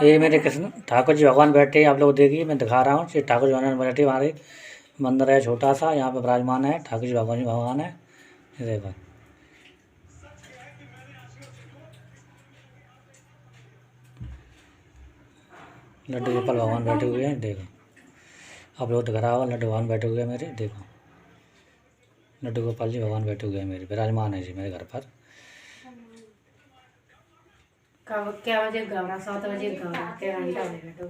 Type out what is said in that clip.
ये मेरे कृष्ण ठाकुर जी भगवान बैठे, आप लोग देखिए, मैं दिखा रहा हूँ। ये ठाकुर जी भगवान बैठे, हमारे मंदिर है छोटा सा, यहाँ पे विराजमान है ठाकुर जी भगवान है। ये देखो, लड्डू गोपाल भगवान बैठे हुए हैं। देखो, आप लोग दिख रहा होगा, लड्डू भगवान बैठे हुए हैं मेरे। देखो, लड्डू गोपाल जी भगवान बैठे हुए हैं मेरे, विराजमान है जी मेरे घर पर। क्या बजे गवरा 7 बजे गवरा क्या घंटा हो गया।